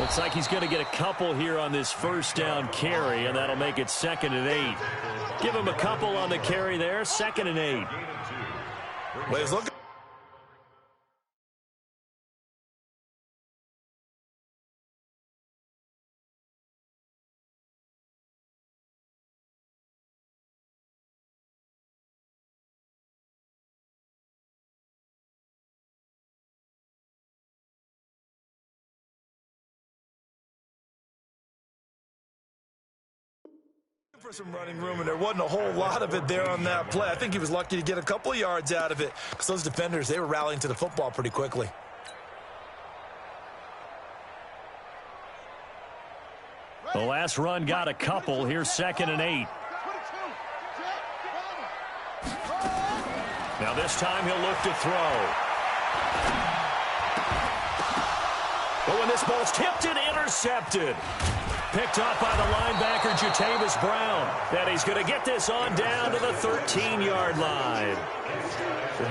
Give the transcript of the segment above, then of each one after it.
Looks like he's going to get a couple here on this first down carry, and that'll make it 2nd and 8. Give him a couple on the carry there, 2nd and 8. Well, he's looking for some running room, and there wasn't a whole lot of it there on that play. I think he was lucky to get a couple of yards out of it because those defenders, they were rallying to the football pretty quickly. The last run got a couple. Here's 2nd and 8. Now this time he'll look to throw. But when this ball's tipped and intercepted. Picked off by the linebacker, Jatavis Brown. And he's going to get this on down to the 13-yard line.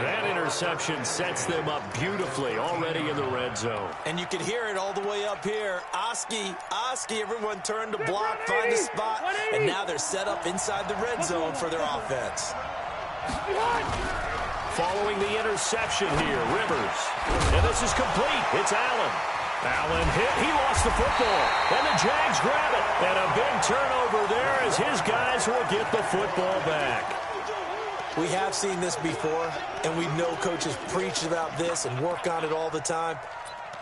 That interception sets them up beautifully already in the red zone. And you can hear it all the way up here. Oski, everyone turned to block, find a spot, and now they're set up inside the red zone for their offense. Following the interception here, Rivers. And this is complete. It's Allen. Allen hit. He lost the football. And the Jags grab it. And a big turnover there as his guys will get the football back. We have seen this before, and we know coaches preach about this and work on it all the time.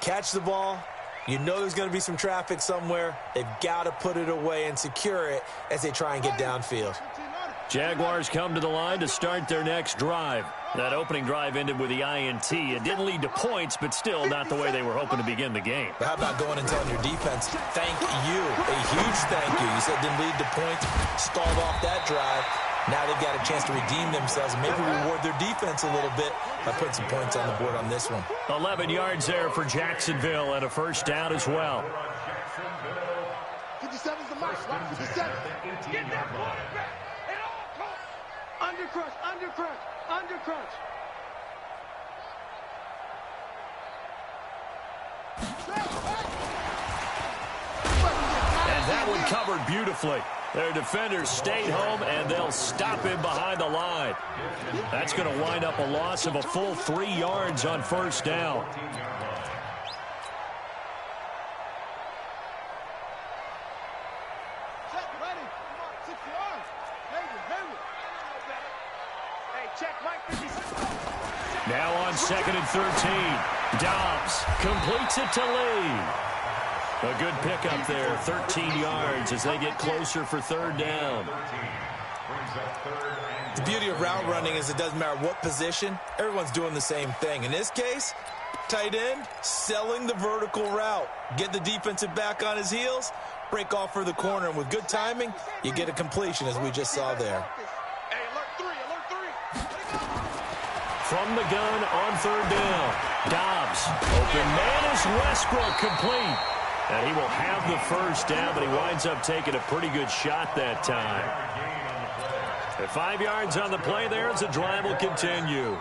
Catch the ball. You know there's going to be some traffic somewhere. They've got to put it away and secure it as they try and get downfield. Jaguars come to the line to start their next drive. That opening drive ended with the INT. It didn't lead to points, but still not the way they were hoping to begin the game. But how about going and telling your defense, thank you, a huge thank you. You said it didn't lead to points, stalled off that drive. Now they've got a chance to redeem themselves and maybe reward their defense a little bit by putting some points on the board on this one. 11 yards there for Jacksonville and a first down as well. 57's the mark. 57. Get that ball back. Under crunch, under crunch, under crunch. And that one covered beautifully. Their defenders stayed home, and they'll stop him behind the line. That's going to wind up a loss of a full 3 yards on first down. Now on 2nd and 13. Dobbs completes it to Lee. A good pickup there, 13 yards as they get closer for third down. The beauty of route running is it doesn't matter what position, everyone's doing the same thing. In this case, tight end, selling the vertical route. Get the defensive back on his heels, break off for the corner, and with good timing, you get a completion as we just saw there. From the gun on third down. Dobbs. Open man is Westbrook, complete. And he will have the first down, but he winds up taking a pretty good shot that time. At 5 yards on the play there as the drive will continue.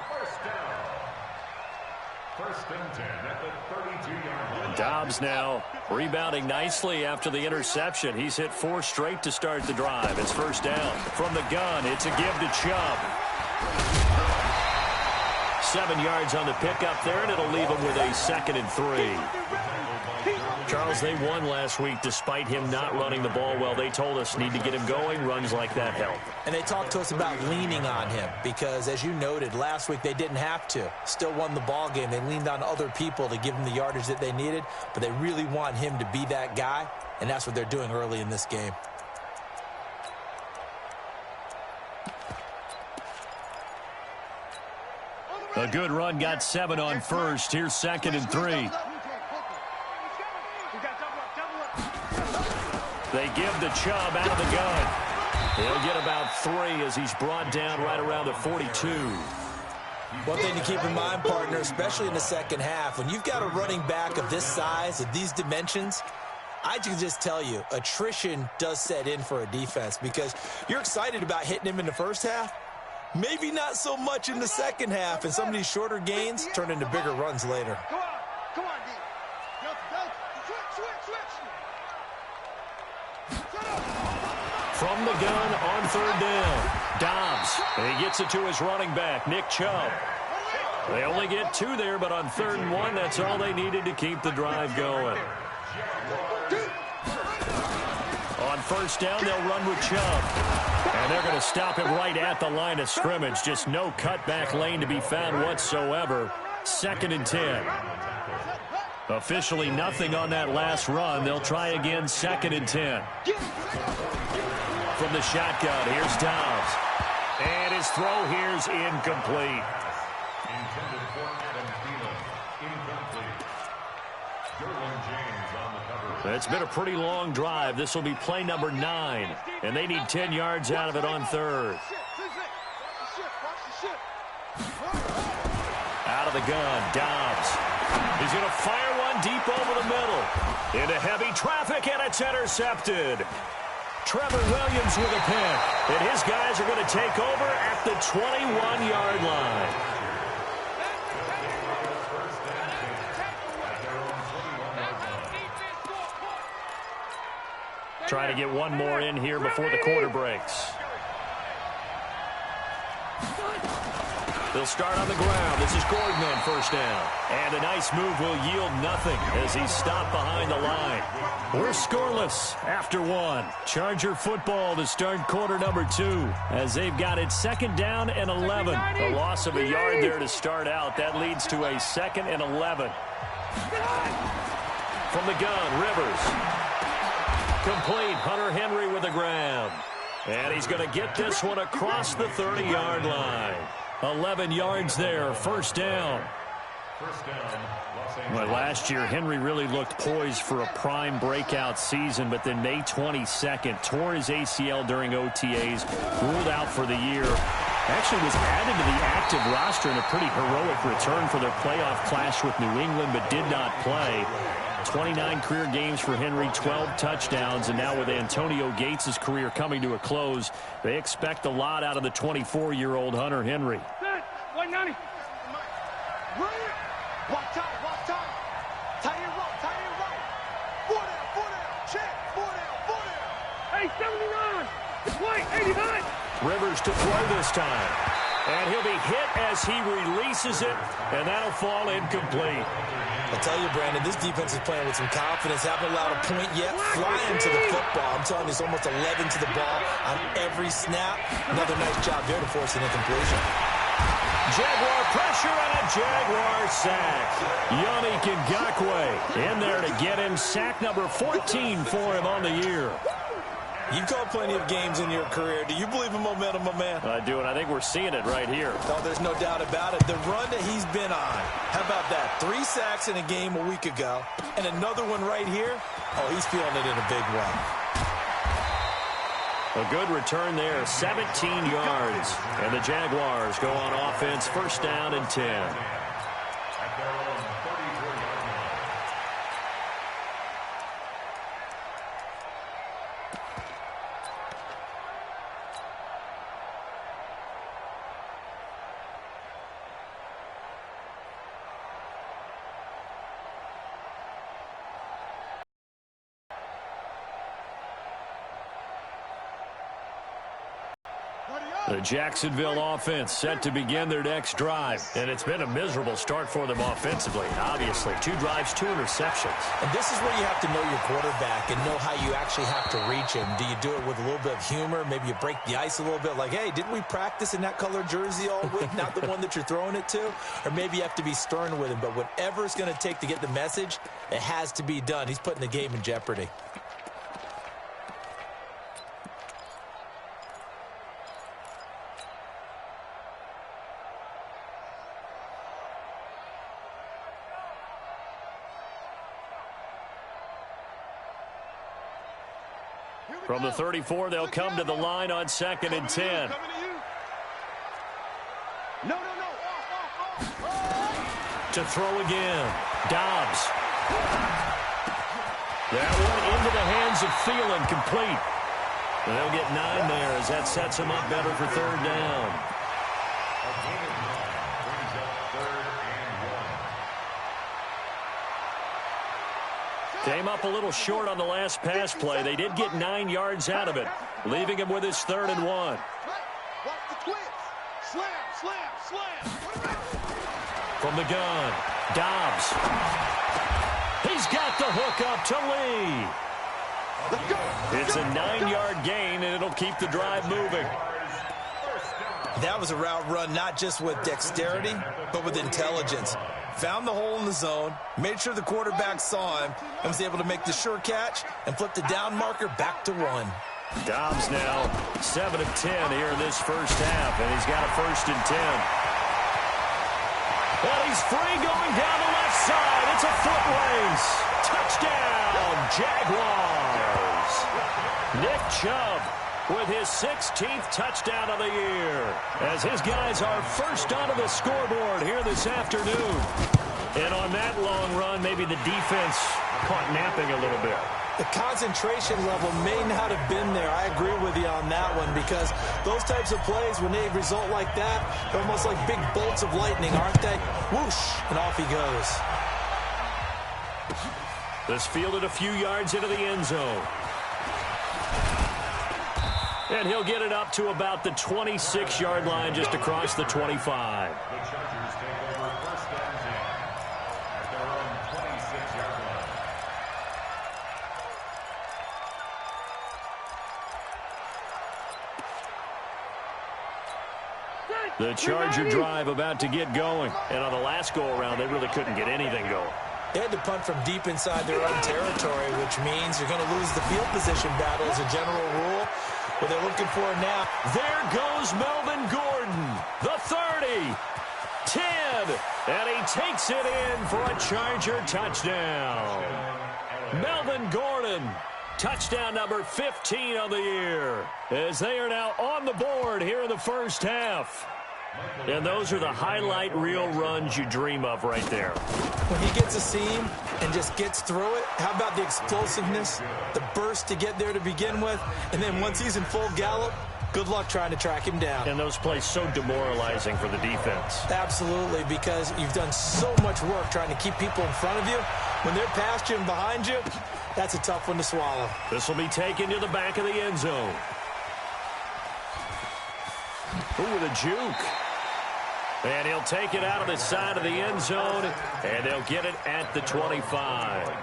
First and 10 at the 32-yard line. Dobbs now rebounding nicely after the interception. He's hit 4 straight to start the drive. It's first down. From the gun, it's a give to Chubb. 7 yards on the pickup there, and it'll leave him with a 2nd and 3. Charles, they won last week despite him not running the ball well. They told us need to get him going. Runs like that help. And they talked to us about leaning on him because, as you noted, last week they didn't have to. Still won the ball game. They leaned on other people to give them the yardage that they needed, but they really want him to be that guy, and that's what they're doing early in this game. A good run, got 7 on first. Here's 2nd and 3. They give the Chubb out of the gun. He'll get about 3 as he's brought down right around the 42. One thing to keep in mind, partner, especially in the second half, when you've got a running back of this size, of these dimensions, I can just tell you, attrition does set in for a defense because you're excited about hitting him in the first half. Maybe not so much in the second half, and some of these shorter gains turn into bigger runs later. Come on, D. From the gun on third down, Dobbs. And he gets it to his running back, Nick Chubb. They only get 2 there, but on 3rd and 1, that's all they needed to keep the drive going. On 1st down, they'll run with Chubb. And they're going to stop him right at the line of scrimmage. Just no cutback lane to be found whatsoever. 2nd and 10. Officially nothing on that last run. They'll try again, 2nd and 10. From the shotgun, here's Dobbs. And his throw here's incomplete. Intended for Adam Thielen. Incomplete. Derwin James on the cover. It's been a pretty long drive. This will be play number 9. And they need 10 yards out of it on 3rd. Out of the gun, Dobbs. He's going to fire one deep over the middle. Into heavy traffic, and it's intercepted. Trevor Williams with a pick. And his guys are going to take over at the 21-yard line. Trying to get one more in here before the quarter breaks. They'll start on the ground. This is Gordon on 1st down. And a nice move will yield nothing as he's stopped behind the line. We're scoreless after 1. Charger football to start quarter number 2 as they've got it 2nd down and 11. A loss of a yard there to start out. That leads to a 2nd and 11. From the gun, Rivers. Complete. Hunter Henry with the grab. And he's going to get this one across the 30-yard line. 11 yards there, 1st down. Well, last year, Henry really looked poised for a prime breakout season, but then May 22nd, tore his ACL during OTAs, ruled out for the year. Actually was added to the active roster in a pretty heroic return for their playoff clash with New England, but did not play. 29 career games for Henry, 12 touchdowns, and now with Antonio Gates' career coming to a close, they expect a lot out of the 24-year-old Hunter Henry. 190. Watch out. Tie it right. 4 down. Check. 4 down. Hey, 79. White, 89. Rivers to throw this time. And he'll be hit as he releases it, and that'll fall incomplete. I'll tell you, Brandon, this defense is playing with some confidence. Haven't allowed a point yet. Flying to the football. I'm telling you, it's almost 11 to the ball on every snap. Another nice job there to force an incompletion. Jaguar pressure and a Jaguar sack. Yannick Ngakoue in there to get him sack number 14 for him on the year. You've called plenty of games in your career. Do you believe in momentum, my man? I do, and I think we're seeing it right here. Oh, there's no doubt about it. The run that he's been on. How about that? 3 sacks in a game a week ago, and another one right here. Oh, he's feeling it in a big way. A good return there, 17 yards. And the Jaguars go on offense, 1st down and 10. The Jacksonville offense set to begin their next drive. And it's been a miserable start for them offensively, obviously. 2 drives, 2 interceptions. And this is where you have to know your quarterback and know how you actually have to reach him. Do you do it with a little bit of humor? Maybe you break the ice a little bit like, hey, didn't we practice in that color jersey all week? Not the one that you're throwing it to? Or maybe you have to be stern with him. But whatever it's going to take to get the message, it has to be done. He's putting the game in jeopardy. From the 34, they'll come to the line on 2nd and 10. No. To throw again. Dobbs. That one into the hands of Thielen, complete. And they'll get 9 there as that sets him up better for 3rd down. Came up a little short on the last pass play. They did get 9 yards out of it, leaving him with his 3rd and 1. Watch the twist. Slam, slam, slam. From the gun, Dobbs. He's got the hook up to Lee. It's a 9-yard gain, and it'll keep the drive moving. That was a route run not just with dexterity, but with intelligence. Found the hole in the zone, made sure the quarterback saw him, and was able to make the sure catch and flip the down marker back to 1. Dobbs now 7 of 10 here in this first half, and he's got a 1st and 10. Well, he's free going down the left side. It's a foot race. Touchdown, Jaguars. Nick Chubb with his 16th touchdown of the year, as his guys are first onto the scoreboard here this afternoon. And on that long run, maybe the defense caught napping a little bit. The concentration level may not have been there. I agree with you on that one, because those types of plays, when they result like that, they're almost like big bolts of lightning, aren't they? Whoosh, and off he goes. This fielded a few yards into the end zone. And he'll get it up to about the 26-yard line, just across the 25. The Chargers take over 1st and 10 at their own 26-yard line. The Charger drive about to get going. And on the last go-around, they really couldn't get anything going. They had to punt from deep inside their own territory, which means you're going to lose the field position battle as a general rule. What they're looking for now. There goes Melvin Gordon, the 30, 10, and he takes it in for a Charger touchdown. Melvin Gordon, touchdown number 15 of the year, as they are now on the board here in the first half. And those are the highlight reel runs you dream of right there. When he gets a seam and just gets through it, how about the explosiveness, the burst to get there to begin with, and then once he's in full gallop, good luck trying to track him down. And those plays so demoralizing for the defense. Absolutely, because you've done so much work trying to keep people in front of you. When they're past you and behind you, that's a tough one to swallow. This will be taken to the back of the end zone. Ooh, with a juke. And he'll take it out of the side of the end zone, and they'll get it at the 25.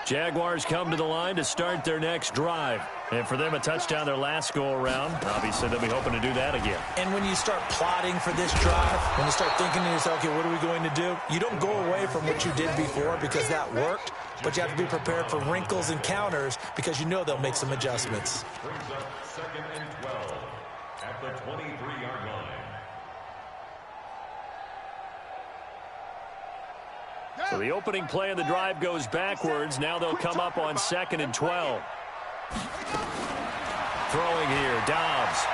Jaguars come to the line to start their next drive. And for them, a touchdown their last go-around. Obviously, they'll be hoping to do that again. And when you start plotting for this drive, when you start thinking to yourself, okay, what are we going to do? You don't go away from what you did before because that worked, but you have to be prepared for wrinkles and counters because you know they'll make some adjustments. Brings up 2nd and 12 at the 23-yard line. So the opening play of the drive goes backwards. Now they'll come up on 2nd and 12. Throwing here, Dobbs.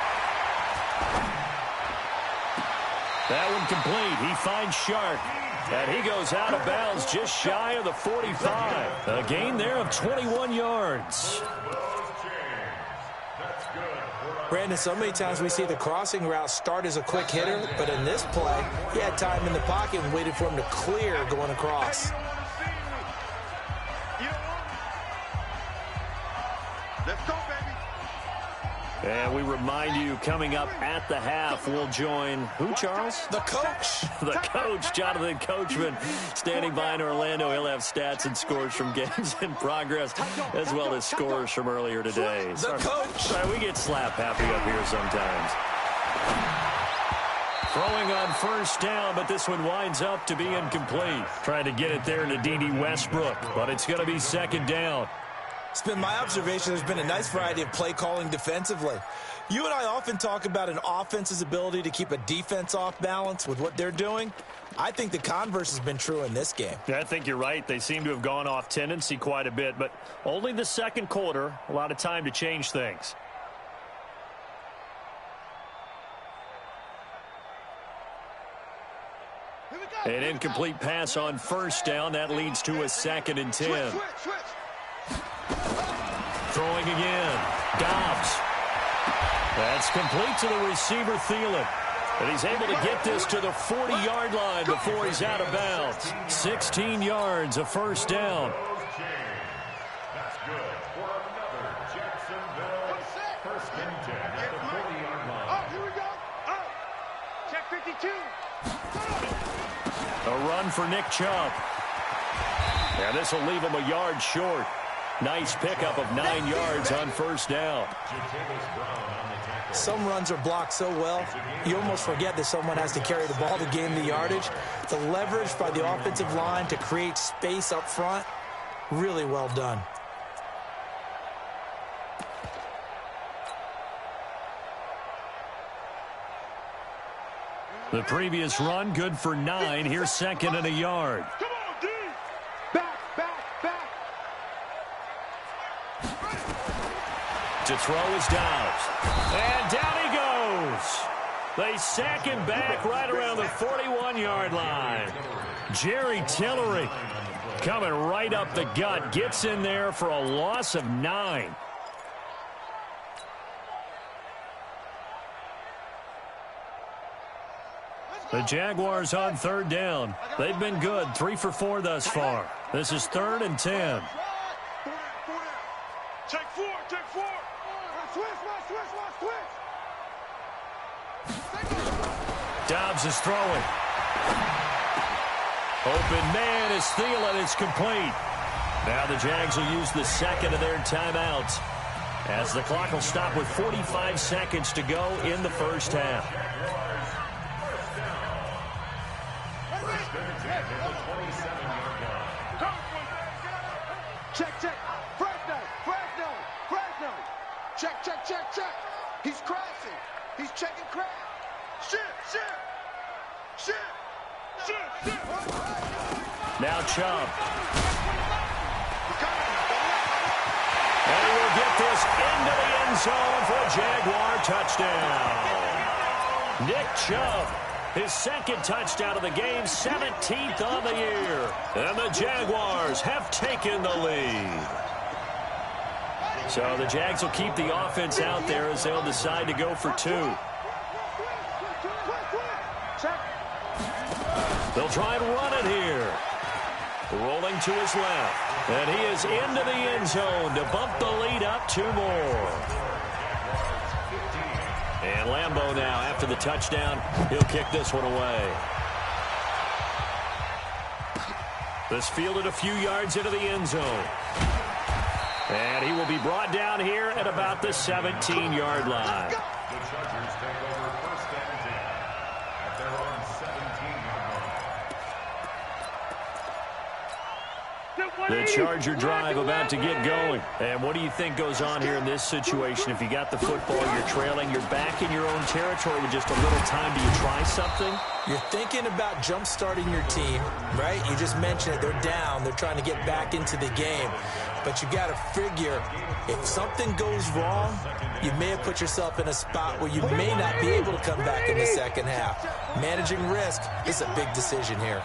That one complete. He finds Shark. And he goes out of bounds just shy of the 45. A gain there of 21 yards. Brandon, so many times we see the crossing route start as a quick hitter, but in this play, he had time in the pocket and waited for him to clear going across. Let's go, baby. And we remind you, coming up at the half, we'll join who, Charles? The coach. The coach, Jonathan Coachman, standing by in Orlando. He'll have stats and scores from games in progress, as well as scores from earlier today. The coach. Sorry, we get slap happy up here sometimes. Throwing on 1st down, but this one winds up to be incomplete. Trying to get it there to D.D. Westbrook, but it's going to be 2nd down. It's been my observation there's been a nice variety of play calling defensively. You and I often talk about an offense's ability to keep a defense off balance with what they're doing. I think the converse has been true in this game. Yeah, I think you're right. They seem to have gone off tendency quite a bit, but only the 2nd quarter, a lot of time to change things. An incomplete pass on 1st down. That leads to a 2nd and 10. Switch. Throwing again. Dobbs. That's complete to the receiver, Thielen. And he's able to get this to the 40-yard line before he's out of bounds. 16 yards, a first down. That's good for another Jacksonville first and 10 at the 40-yard line. Oh, here we go. Oh, check 52. A run for Nick Chubb. And this will leave him a yard short. Nice pickup of 9 yards on first down. Some runs are blocked so well, you almost forget that someone has to carry the ball to gain the yardage. The leverage by the offensive line to create space up front, really well done. The previous run, good for 9. Here's second and a yard. Come on, D. Back, back, back. To throw is Dobbs. And down he goes. They sack him back right around the 41-yard line. Jerry Tillery coming right up the gut. Gets in there for a loss of 9. The Jaguars on third down. They've been good, 3 for 4 thus far. This is 3rd and 10. Take 4, take 4. Switch. Dobbs is throwing. Open man is Thielen. It's complete. Now the Jags will use the second of their timeouts as the clock will stop with 45 seconds to go in the first half. Check. Fresno. Check. He's crashing. He's checking crash. Shit. Now Chubb. And he will get this into the end zone for a Jaguar touchdown. Nick Chubb, his second touchdown of the game, 17th on the year. And the Jaguars have taken the lead. So the Jags will keep the offense out there as they'll decide to go for 2. They'll try and run it here. Rolling to his left. And he is into the end zone to bump the lead up 2 more. And Lambeau now, after the touchdown, he'll kick this one away. This fielded a few yards into the end zone. And he will be brought down here at about the 17-yard line. The Chargers take over first and 10 at their own 17-yard line. The Charger drive about to get going. And what do you think goes on here in this situation? If you got the football, you're trailing, you're back in your own territory with just a little time. Do you try something? You're thinking about jump-starting your team, right? You just mentioned it. They're down. They're trying to get back into the game. But you got to figure, if something goes wrong, you may have put yourself in a spot where you may not be able to come back in the second half. Managing risk is a big decision here.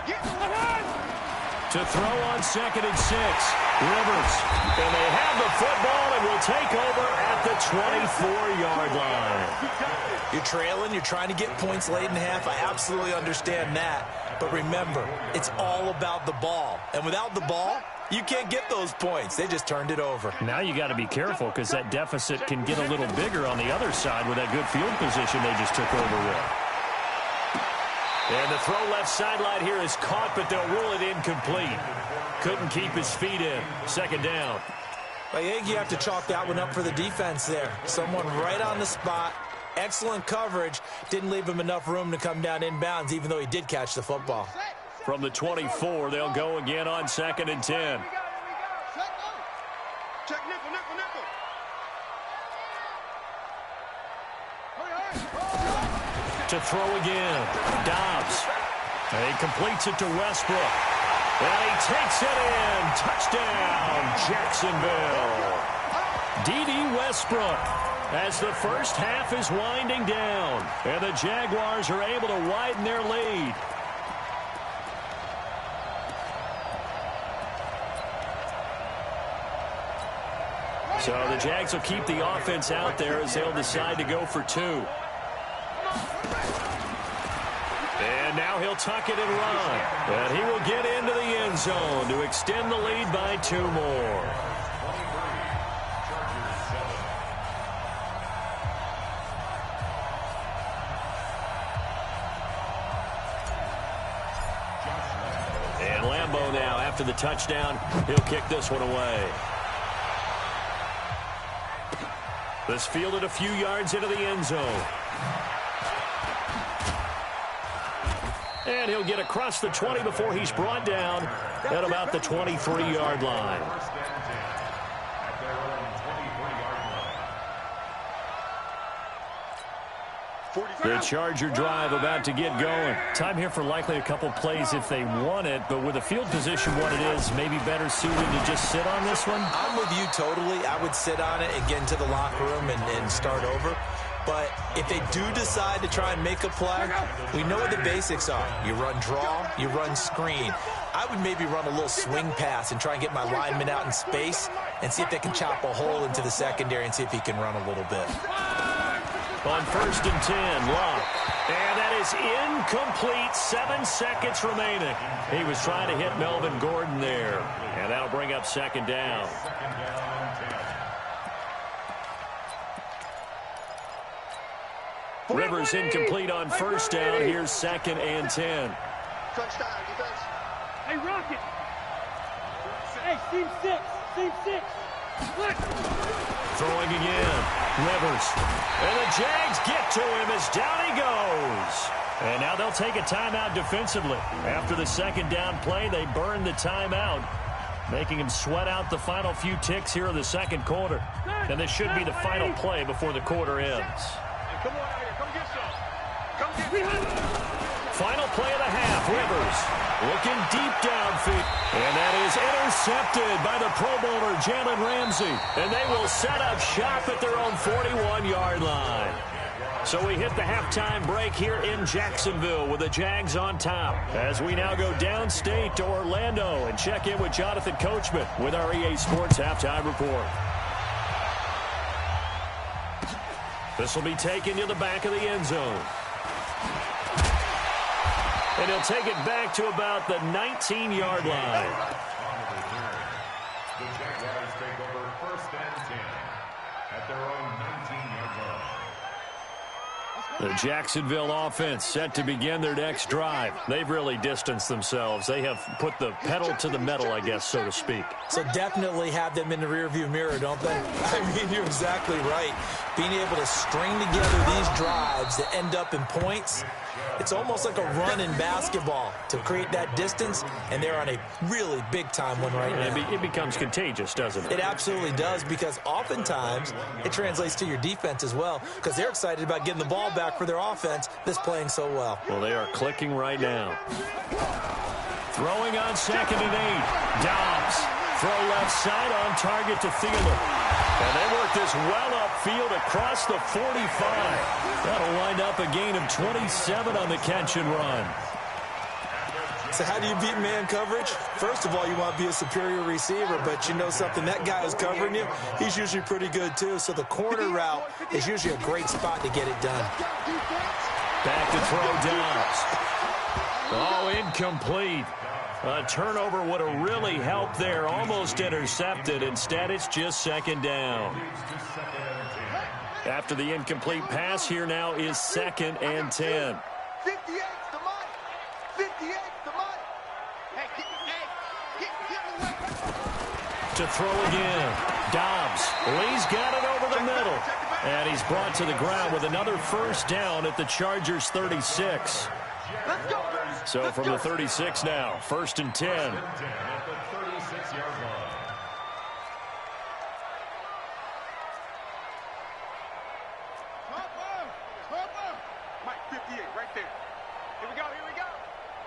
To throw on 2nd and 6, Rivers. And they have the football and will take over at the 24-yard line. You're trailing, you're trying to get points late in half. I absolutely understand that. But remember, it's all about the ball. And without the ball, you can't get those points. They just turned it over. Now you got to be careful because that deficit can get a little bigger on the other side with that good field position they just took over with. And the throw left sideline here is caught, but they'll rule it incomplete. Couldn't keep his feet in. 2nd down. I think you have to chalk that one up for the defense there. Someone right on the spot. Excellent coverage. Didn't leave him enough room to come down inbounds, even though he did catch the football. From the 24, they'll go again on 2nd and 10. Check nickel. To throw again, Dobbs. And he completes it to Westbrook. And he takes it in. Touchdown, Jacksonville. D.D. Westbrook as the first half is winding down. And the Jaguars are able to widen their lead. So the Jags will keep the offense out there as they'll decide to go for 2. And now he'll tuck it and run. And he will get into the end zone to extend the lead by 2 more. And Lambeau now, after the touchdown, he'll kick this one away. This fielded a few yards into the end zone. And he'll get across the 20 before he's brought down at about the 23-yard line. The Charger drive about to get going. Time here for likely a couple plays if they want it, but with the field position what it is, maybe better suited to just sit on this one? I'm with you totally. I would sit on it and get into the locker room and start over. But if they do decide to try and make a play, we know what the basics are. You run draw, you run screen. I would maybe run a little swing pass and try and get my lineman out in space and see if they can chop a hole into the secondary and see if he can run a little bit. On 1st and 10, Locke. And that is incomplete. 7 seconds remaining. He was trying to hit Melvin Gordon there. And that'll bring up 2nd down. Rivers incomplete on 1st down. Here's 2nd and 10. Hey, Rocket. Hey, team 6. Team 6. Look. Throwing again. Rivers. And the Jags get to him as down he goes. And now they'll take a timeout defensively. After the 2nd down play, they burn the timeout, making him sweat out the final few ticks here in the 2nd quarter. And this should be the final play before the quarter ends. Come on out here. Come get some. Come get some. Final play of the half. Rivers looking deep downfield. And that is intercepted by the Pro Bowler, Jalen Ramsey. And they will set up shop at their own 41-yard line. So we hit the halftime break here in Jacksonville with the Jags on top. As we now go downstate to Orlando and check in with Jonathan Coachman with our EA Sports Halftime Report. This will be taken to the back of the end zone. And he'll take it back to about the 19-yard line. The Jaguars take over 1st and 10 at their own 19-yard line. The Jacksonville offense set to begin their next drive. They've really distanced themselves. They have put the pedal to the metal, I guess, so to speak. So definitely have them in the rearview mirror, don't they? I mean, you're exactly right. Being able to string together these drives that end up in points, it's almost like a run in basketball to create that distance, and they're on a really big-time one right now. It becomes contagious, doesn't it? It absolutely does, because oftentimes it translates to your defense as well, because they're excited about getting the ball back for their offense that's playing so well. Well, they are clicking right now. Throwing on 2nd and 8. Dobbs. Throw left side on target to Thielen. And they work this well upfield across the 45. That'll wind up a gain of 27 on the catch and run. So how do you beat man coverage? First of all, you want to be a superior receiver, but you know something, that guy who's covering you, he's usually pretty good too. So the corner route is usually a great spot to get it done. Back to throw Dobbs. Oh, incomplete. A turnover would have really helped there. Almost intercepted. Instead, it's just 2nd down. After the incomplete pass, here now is 2nd and 10. 58's the money. 58's the money. Hey, To throw again. Dobbs. Lee's got it over the middle. And he's brought to the ground with another 1st down at the Chargers' 36. Let's go. So from the 36 now, 1st and 10. At the 36-yard line. Mike, 58 right there. Here we go, here we go.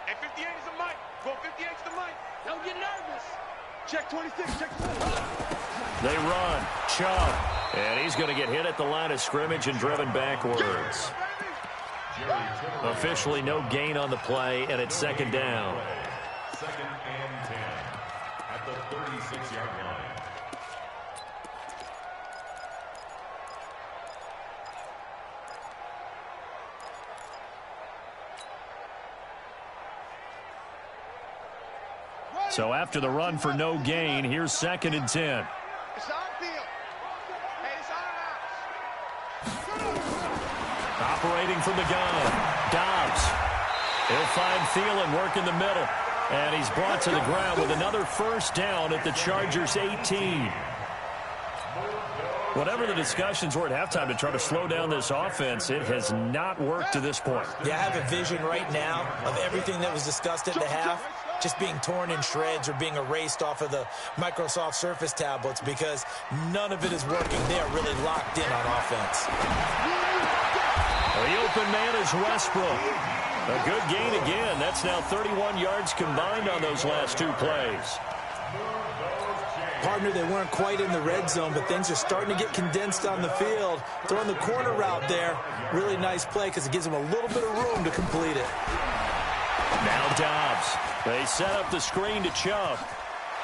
And 58 is the Mike. Go 58 is the Mike. Don't get nervous. Check 26, check 26. They run. Chubb. And he's going to get hit at the line of scrimmage and driven backwards. Officially no gain on the play, and it's 2nd down. 2nd and 10 at the 36-yard line. So after the run for no gain, here's 2nd and 10. It's our field. Hey, it's our house. Operating from the gun, Dobbs. He'll find Thielen working the middle. And he's brought to the ground with another first down at the Chargers' 18. Whatever the discussions were at halftime to try to slow down this offense, it has not worked to this point. Yeah, I have a vision right now of everything that was discussed at the half just being torn in shreds or being erased off of the Microsoft Surface tablets because none of it is working. They are really locked in on offense. The open man is Westbrook. A good gain again. That's now 31 yards combined on those last 2 plays. Partner, they weren't quite in the red zone, but things are starting to get condensed on the field. Throwing the corner route there, really nice play because it gives them a little bit of room to complete it. Now Dobbs. They set up the screen to Chubb.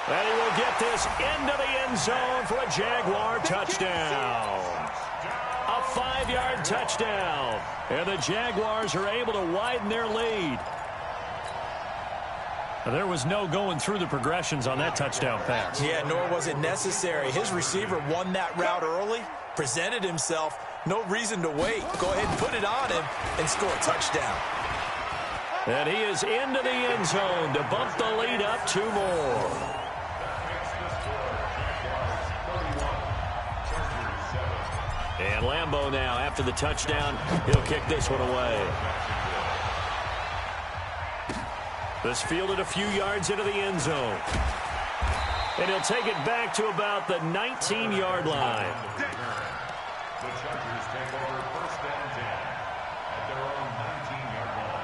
And he will get this into the end zone for a Jaguar touchdown. A 5-yard touchdown. And the Jaguars are able to widen their lead. There was no going through the progressions on that touchdown pass. Yeah, nor was it necessary. His receiver won that route early, presented himself. No reason to wait. Go ahead and put it on him and score a touchdown. And he is into the end zone to bump the lead up 2 more. And Lambeau now, after the touchdown, he'll kick this one away. This fielded a few yards into the end zone. And he'll take it back to about the 19-yard line. The Chargers take over 1st and 10 at their own 19-yard line.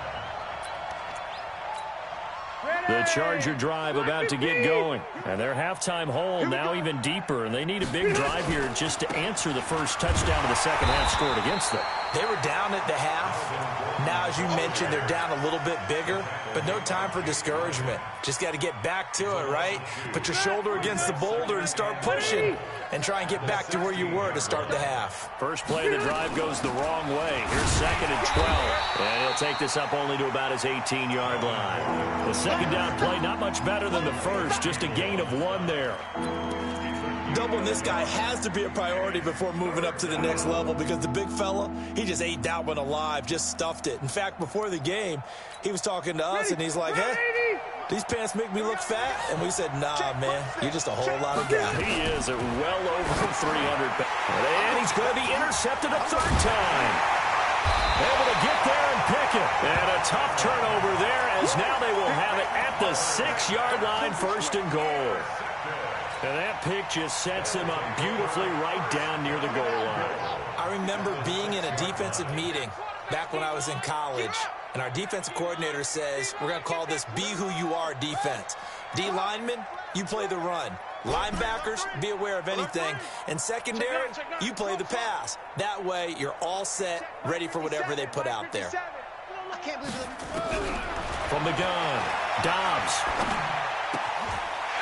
The Charger drive about to get going. And their halftime hole now even deeper. And they need a big drive here just to answer the first touchdown of the second half scored against them. They were down at the half. Now, as you mentioned, they're down a little bit bigger, but no time for discouragement. Just got to get back to it, right? Put your shoulder against the boulder and start pushing and try and get back to where you were to start the half. First play of the drive goes the wrong way. Here's 2nd and 12. And he'll take this up only to about his 18-yard line. The second down play, not much better than the first, just a gain of 1 there. Doubling this guy has to be a priority before moving up to the next level because the big fella, he just ate that one alive, just stuffed it. In fact, before the game, he was talking to us, and he's like, hey, these pants make me look fat. And we said, nah, man, you're just a whole lot of guy. He is at well over 300 pounds. And he's going to be intercepted a 3rd time. Able to get there and pick it. And a tough turnover there as now they will have it at the 6-yard line, 1st and goal. And that pick just sets him up beautifully right down near the goal line. I remember being in a defensive meeting back when I was in college, and our defensive coordinator says, we're going to call this Be Who You Are defense. D linemen, you play the run. Linebackers, be aware of anything. And secondary, you play the pass. That way, you're all set, ready for whatever they put out there. From the gun, Dobbs.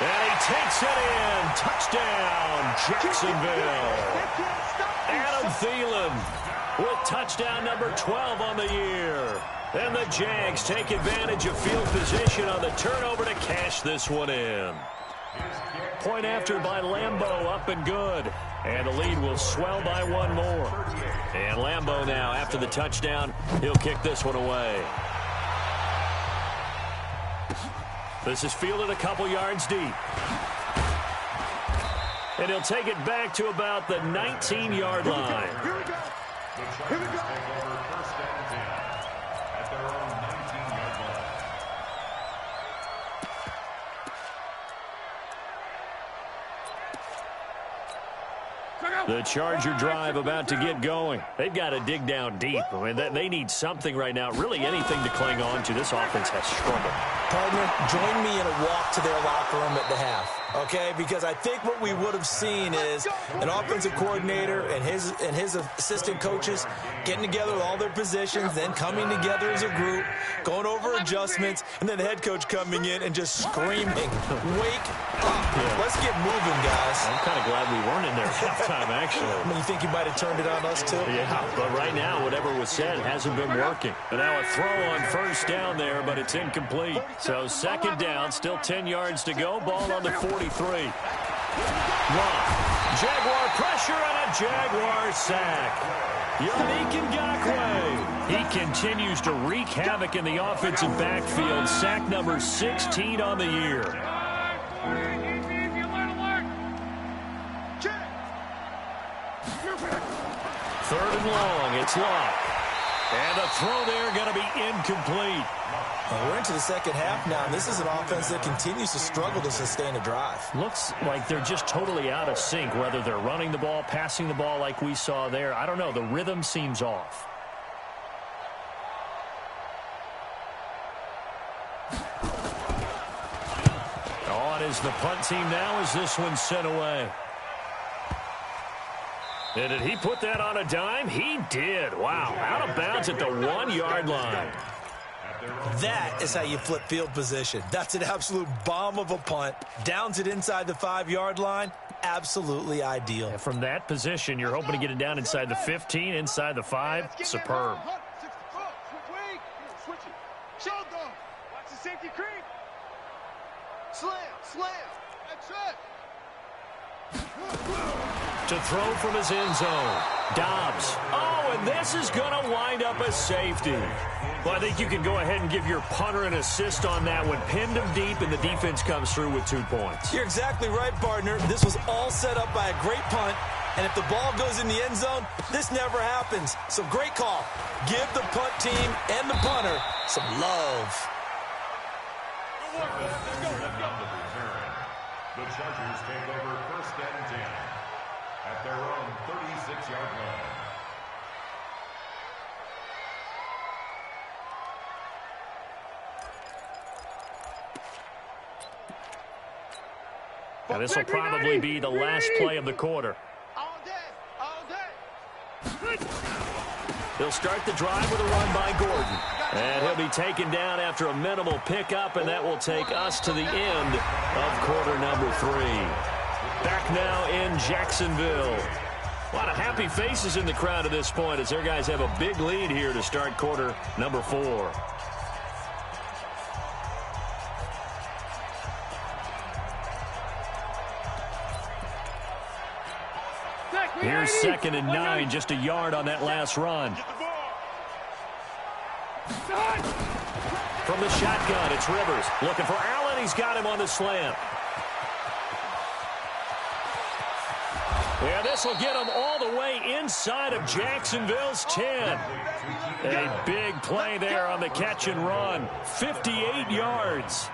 And he takes it in. Touchdown, Jacksonville. Adam Thielen with touchdown number 12 on the year. And the Jags take advantage of field position on the turnover to cash this one in. Point after by Lambeau, up and good. And the lead will swell by 1 more. And Lambeau now, after the touchdown, he'll kick this one away. This is fielded a couple yards deep. And he'll take it back to about the 19-yard line. Here we go. The Chargers take over 1st and 10 at their own 19-yard line. The Charger drive about to get going. They've got to dig down deep. I mean, they need something right now, really anything to cling on to. This offense has struggled. Partner, join me in a walk to their locker room at the half. okay? Because I think what we would have seen is an offensive coordinator and his assistant coaches getting together with all their positions, then coming together as a group, going over adjustments, and then the head coach coming in and just screaming, "Wake up. Let's get moving, guys." I'm kind of glad we weren't in there at halftime, actually. I mean, you think you might have turned it on us, too? Yeah, but right now, whatever was said hasn't been working. And now a throw on first down there, but it's incomplete. So second down, still 10 yards to go. Ball on the 43. Jaguar pressure and a Jaguar sack. Yannick Ngakoue. He continues to wreak havoc in the offensive backfield. Sack number 16 on the year. Third and long. It's Locke. And the throw there going to be incomplete. We're into the second half now, and this is an offense that continues to struggle to sustain a drive. Looks like they're just totally out of sync, whether they're running the ball, passing the ball like we saw there. I don't know. The rhythm seems off. On is the punt team now as this one's sent away. And did he put that on a dime? He did. Wow. Out of bounds at the 1-yard line. That is how you flip field position. That's an absolute bomb of a punt. Downs it inside the 5-yard line. Absolutely ideal. And from that position, you're hoping to get it down inside the 15, inside the 5. Superb. Watch the safety creep. Slam. That's it. To throw from his end zone. Dobbs. Oh, and this is going to wind up a safety. Well, I think you can go ahead and give your punter an assist on that one. Pinned him deep, and the defense comes through with 2 points. You're exactly right, partner. This was all set up by a great punt, and if the ball goes in the end zone, this never happens. So great call. Give the punt team and the punter some love. The Chargers take over first and 10 at their own 36-yard line. Now, this will probably be the last play of the quarter. All day. They'll start the drive with a run by Gordon. And he'll be taken down after a minimal pickup, and that will take us to the end of quarter number 3. Back now in Jacksonville. A lot of happy faces in the crowd at this point as their guys have a big lead here to start quarter number 4. Here's 2nd and 9, just a yard on that last run. From the shotgun, it's Rivers. Looking for Allen. He's got him on the slant. Yeah, this will get him all the way inside of Jacksonville's 10. A big play there on the catch and run. 58 yards.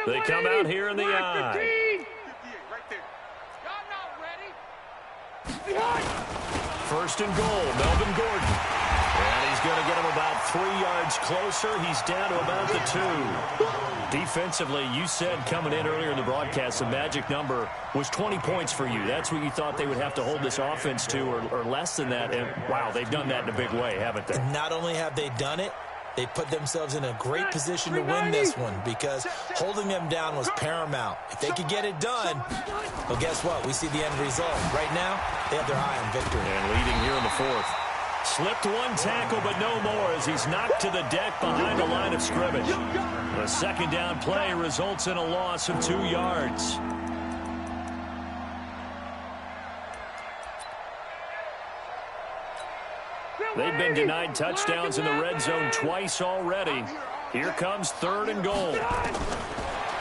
They come out here in the eye. 58 right there. Y'all not ready. First and goal, Melvin Gordon. And he's going to get him about 3 yards closer. He's down to about the 2. Defensively, you said coming in earlier in the broadcast, the magic number was 20 points for you. That's what you thought they would have to hold this offense to, or less than that. And, wow, they've done that in a big way, haven't they? And not only have they done it, they put themselves in a great position to win this one because holding them down was paramount. If they could get it done, well, guess what? We see the end result. Right now, they have their eye on victory. And leading here in the 4th. Slipped one tackle, but no more as he's knocked to the deck behind the line of scrimmage. The second down play results in a loss of 2 yards. They've been denied touchdowns in the red zone twice already. Here comes 3rd and goal.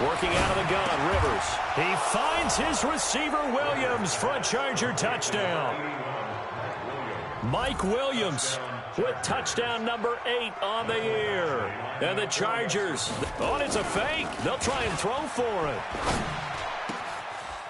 Working out of the gun, Rivers. He finds his receiver, Williams, for a Charger touchdown. Mike Williams with touchdown number 8 on the year. And the Chargers, oh, it's a fake. They'll try and throw for it.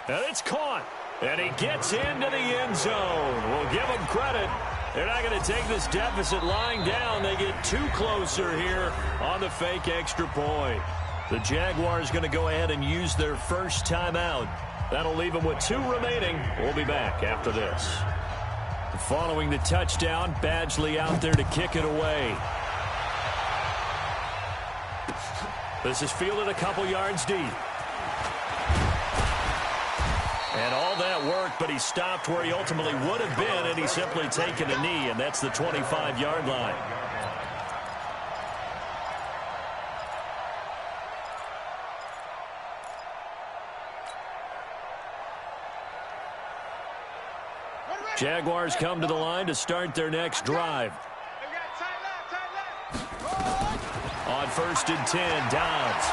And it's caught. And he gets into the end zone. We'll give him credit. They're not going to take this deficit lying down. They get too closer here on the fake extra point. The Jaguars going to go ahead and use their first timeout. That'll leave them with 2 remaining. We'll be back after this. Following the touchdown, Badgley out there to kick it away. This is fielded a couple yards deep. And all that work, but he stopped where he ultimately would have been, and he's simply taken a knee, and that's the 25-yard line. Jaguars come to the line to start their next drive. On 1st and 10, Dobbs.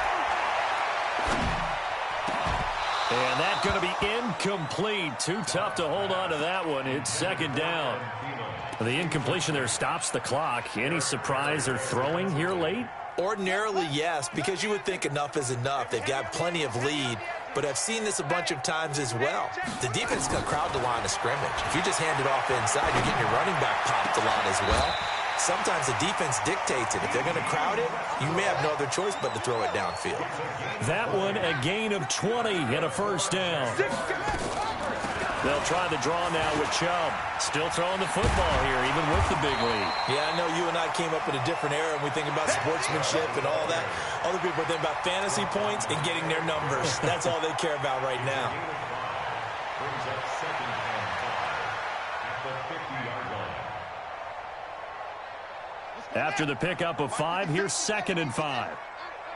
And that's going to be incomplete. Too tough to hold on to that one. It's 2nd down. The incompletion there stops the clock. Any surprise they're throwing here late? Ordinarily, yes, because you would think enough is enough. They've got plenty of lead, but I've seen this a bunch of times as well. The defense is going to crowd the line of scrimmage. If you just hand it off inside, you're getting your running back popped a lot as well. Sometimes the defense dictates it. If they're going to crowd it, you may have no other choice but to throw it downfield. That one, a gain of 20 and a 1st down. They'll try the draw now with Chubb. Still throwing the football here, even with the big lead. Yeah, I know you and I came up in a different era, and we think about sportsmanship and all that. Other people think about fantasy points and getting their numbers. That's all they care about right now. Brings up 2nd and 5 at the 50-yard line. After the pickup of 5, here's 2nd and 5.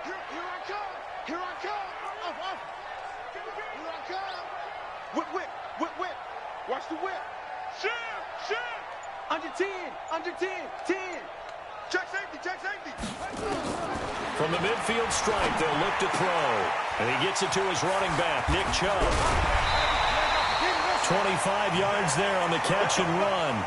Here I come. Here I come. Here I come. Whip. Watch the whip. Shim. Under 10. 10. Check safety. From the midfield stripe, they'll look to throw. And he gets it to his running back, Nick Chubb. 25 yards there on the catch and run.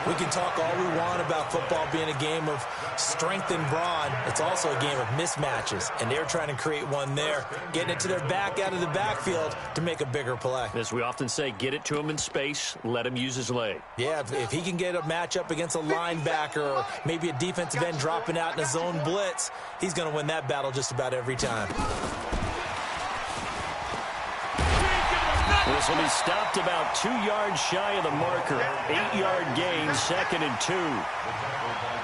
We can talk all we want about football being a game of strength and brawn. It's also a game of mismatches, and they're trying to create one there, getting it to their back out of the backfield to make a bigger play. As we often say, get it to him in space, let him use his leg. Yeah, if he can get a matchup against a linebacker or maybe a defensive end dropping out in a zone blitz, he's going to win that battle just about every time. This will be stopped about 2 yards shy of the marker. 8-yard gain, 2nd and 2.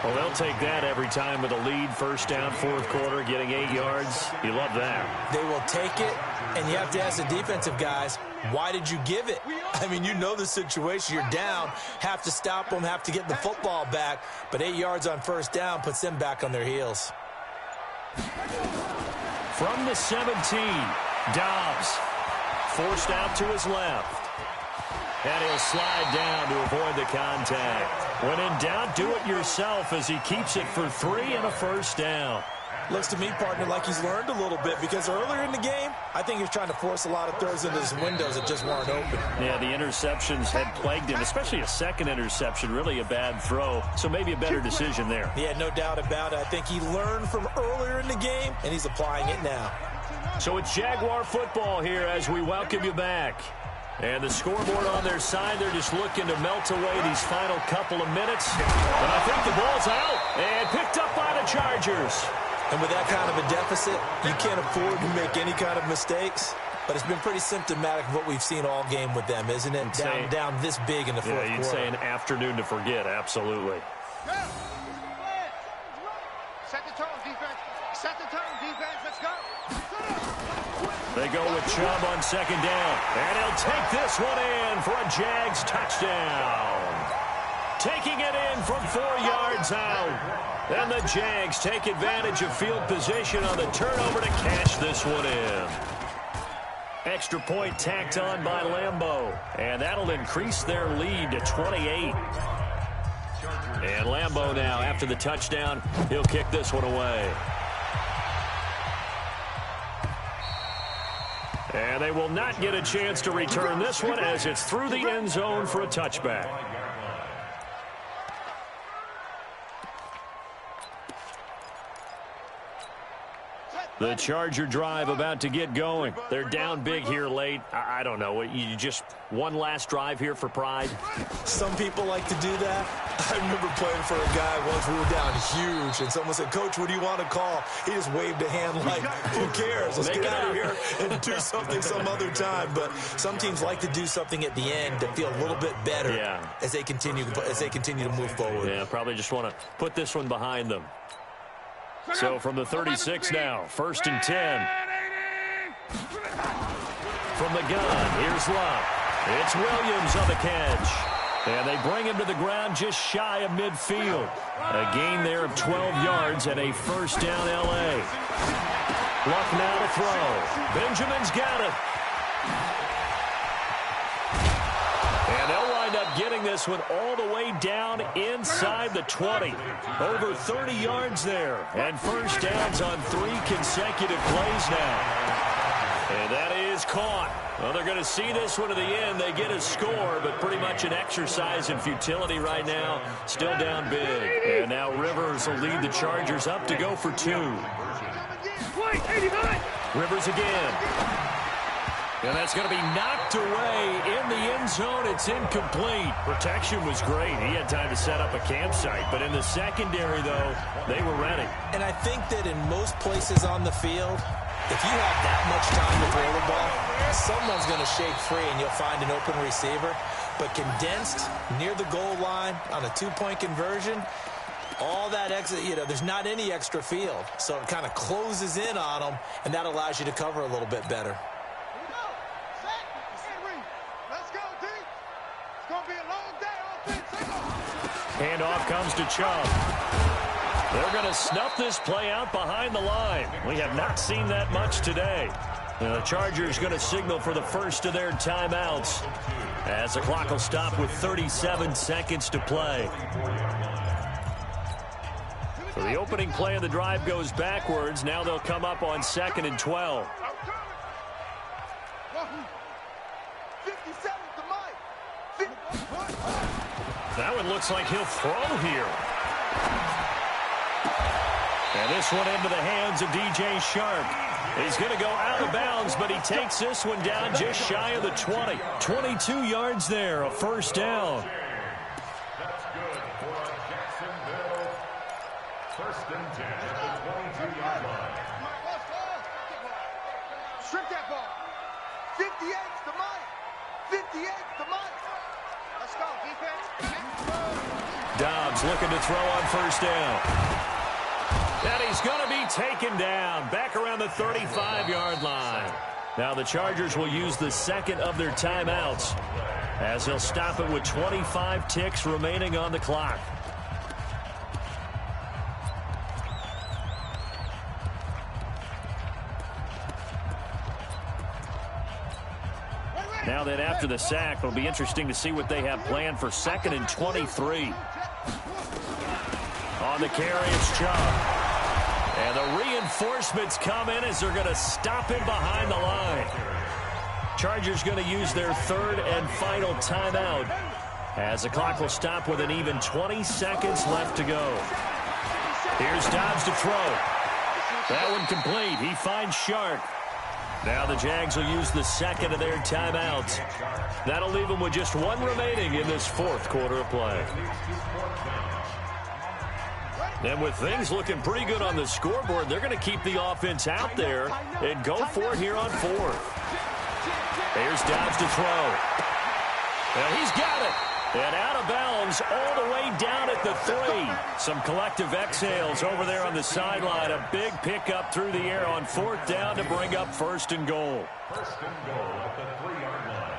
Well, they'll take that every time with a lead. 1st down, 4th quarter, getting 8 yards. You love that. They will take it, and you have to ask the defensive guys, why did you give it? I mean, you know the situation. You're down, have to stop them, have to get the football back. But 8 yards on 1st down puts them back on their heels. From the 17, Dobbs. Forced out to his left. And he'll slide down to avoid the contact. When in doubt, do it yourself as he keeps it for 3 and a 1st down. Looks to me, partner, like he's learned a little bit because earlier in the game, I think he was trying to force a lot of throws into his windows that just weren't open. Yeah, the interceptions had plagued him, especially a 2nd interception, really a bad throw. So maybe a better decision there. Yeah, no doubt about it. I think he learned from earlier in the game, and he's applying it now. So it's Jaguar football here as we welcome you back. And the scoreboard on their side, they're just looking to melt away these final couple of minutes. But I think the ball's out and picked up by the Chargers. And with that kind of a deficit, you can't afford to make any kind of mistakes. But it's been pretty symptomatic of what we've seen all game with them, isn't it? Down this big in the 4th quarter. Yeah, you'd say an afternoon to forget, absolutely. Set the tone, defense. Set the tone, defense. Let's go. They go with Chubb on 2nd down. And he'll take this one in for a Jags touchdown. Taking it in from 4 yards out. And the Jags take advantage of field position on the turnover to cash this one in. Extra point tacked on by Lambeau. And that'll increase their lead to 28. And Lambeau now, after the touchdown, he'll kick this one away. And they will not get a chance to return this one as it's through the end zone for a touchback. The Charger drive about to get going. They're down big here late. I don't know. You just one last drive here for pride? Some people like to do that. I remember playing for a guy once. We were down huge, and someone said, "Coach, what do you want to call?" He just waved a hand like, who cares? Let's get out of here and do something some other time. But some teams like to do something at the end to feel a little bit better as they continue to move forward. Yeah, probably just want to put this one behind them. So from the 36 now, 1st and 10. From the gun, here's Love. It's Williams on the catch. And they bring him to the ground just shy of midfield. A gain there of 12 yards and a first down L.A. Luck now to throw. Benjamin's got it. And they'll wind up getting this one all the way down inside the 20. Over 30 yards there. And first downs on 3 consecutive plays now. And that is caught. Well, they're going to see this one to the end. They get a score, but pretty much an exercise in futility right now. Still down big. And now Rivers will lead the Chargers up to go for 2. Rivers again. And that's going to be knocked away in the end zone. It's incomplete. Protection was great. He had time to set up a campsite. But in the secondary, though, they were ready. And I think that in most places on the field, if you have that much time to throw the ball, someone's going to shake free and you'll find an open receiver. But condensed near the goal line on a 2-point conversion, all that extra, there's not any extra field. So it kind of closes in on them, and that allows you to cover a little bit better. Handoff comes to Chubb. They're going to snuff this play out behind the line. We have not seen that much today. The Chargers going to signal for the first of their timeouts as the clock will stop with 37 seconds to play. So the opening play of the drive goes backwards. Now they'll come up on 2nd and 12. That one looks like he'll throw here. And this one into the hands of DJ Shark. He's going to go out of bounds, but he takes this one down just shy of the 20. 22 yards there, a first down. That's good for Jacksonville. 1st and 10 at the 22-yard line. Strip that ball. 58's the mic. 58's the mic. Let's go, defense. Dobbs looking to throw on first down. And he's going to be taken down back around the 35-yard line. Now the Chargers will use the second of their timeouts as they'll stop it with 25 ticks remaining on the clock. Now then, after the sack, it'll be interesting to see what they have planned for 2nd and 23. On the carry, it's Chubb. And the reinforcements come in as they're going to stop him behind the line. Chargers going to use their 3rd and final timeout as the clock will stop with an even 20 seconds left to go. Here's Dobbs to throw. That one complete. He finds Shark. Now the Jags will use the second of their timeouts. That'll leave them with just one remaining in this 4th quarter of play. And with things looking pretty good on the scoreboard, they're going to keep the offense out there and go for it here on 4th. Here's Dobbs to throw. And he's got it. And out of bounds all the way down at the 3. Some collective exhales over there on the sideline. A big pickup through the air on 4th down to bring up 1st and goal. 1st and goal at the 3-yard line.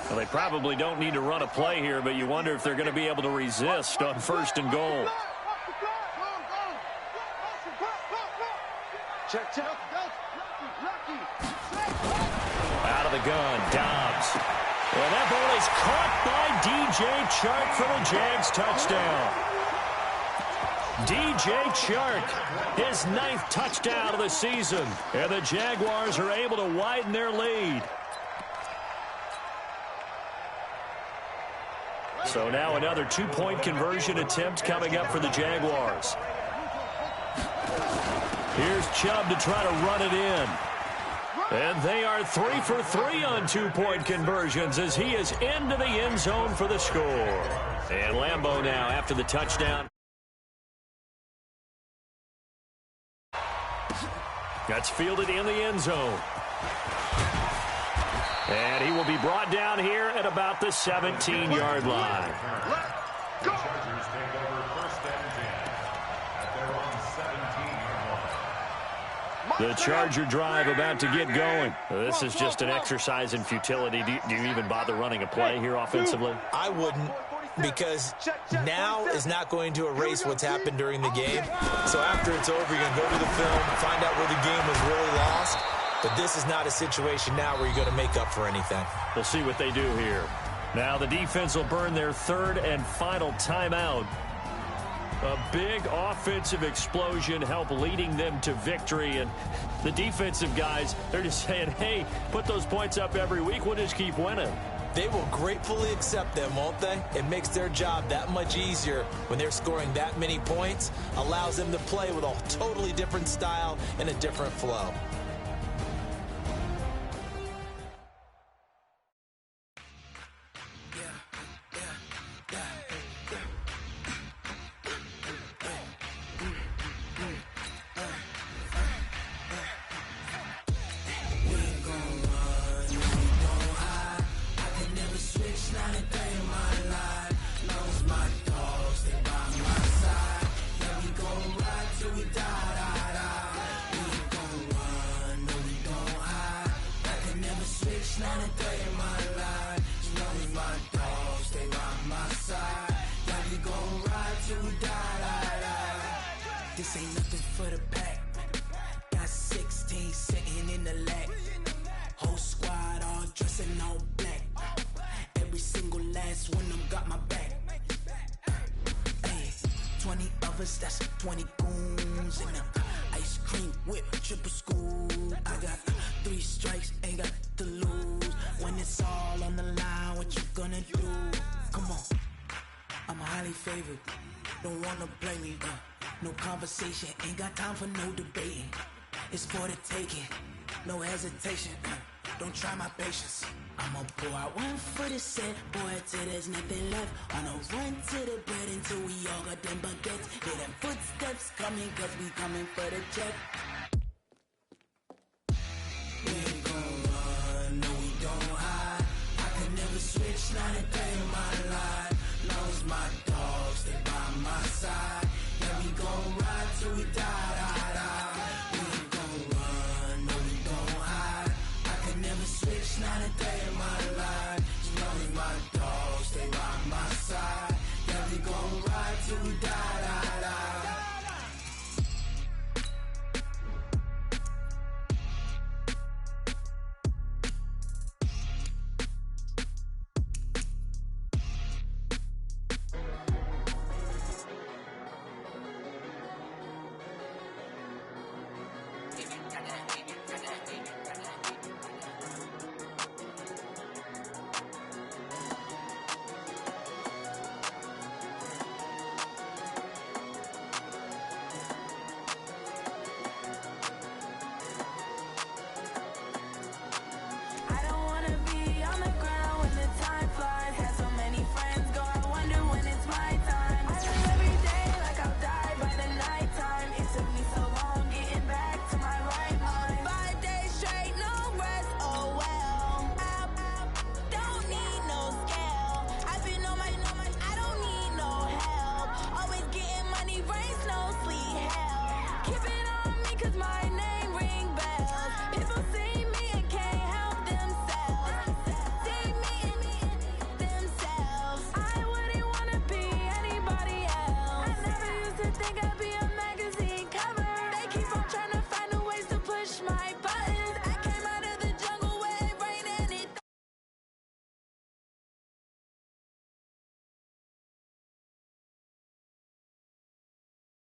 Well, they probably don't need to run a play here, but you wonder if they're going to be able to resist on 1st and goal. Check. Out of the gun, Dobbs. And that ball is caught by DJ Chark for the Jags touchdown. DJ Chark, his 9th touchdown of the season. And the Jaguars are able to widen their lead. So now another 2-point conversion attempt coming up for the Jaguars. Here's Chubb to try to run it in. And they are 3 for 3 on two-point conversions as he is into the end zone for the score. And Lambeau now after the touchdown. That's fielded in the end zone. And he will be brought down here at about the 17-yard line. The Chargers take over first and 10 at their own 17-yard line. The Charger drive about to get going. This is just an exercise in futility. Do you even bother running a play here offensively? I wouldn't, because now is not going to erase what's happened during the game. So after it's over, you're going to go to the film, find out where the game was really lost. But this is not a situation now where you're going to make up for anything. We'll see what they do here. Now the defense will burn their third and final timeout. A big offensive explosion helped leading them to victory. And the defensive guys, they're just saying, hey, put those points up every week. We'll just keep winning. They will gratefully accept them, won't they? It makes their job that much easier when they're scoring that many points. Allows them to play with a totally different style and a different flow. This ain't nothing for the pack. Got 16 sitting in the lag. Whole squad all dressing all black. Every single last one of them got my back. Hey, 20 of us, that's 20 goons in them. Ice cream whip, triple school. I got 3 strikes, ain't got to lose. When it's all on the line, what you gonna do? Come on, I'm highly favored. Don't wanna blame me, no conversation, ain't got time for no debating. It's for the taking, no hesitation. Don't try my patience. I'ma pour out one for the set, boy, till there's nothing left. On a run to the bread until we all got them baguettes. Hear them footsteps coming, cause we coming for the check.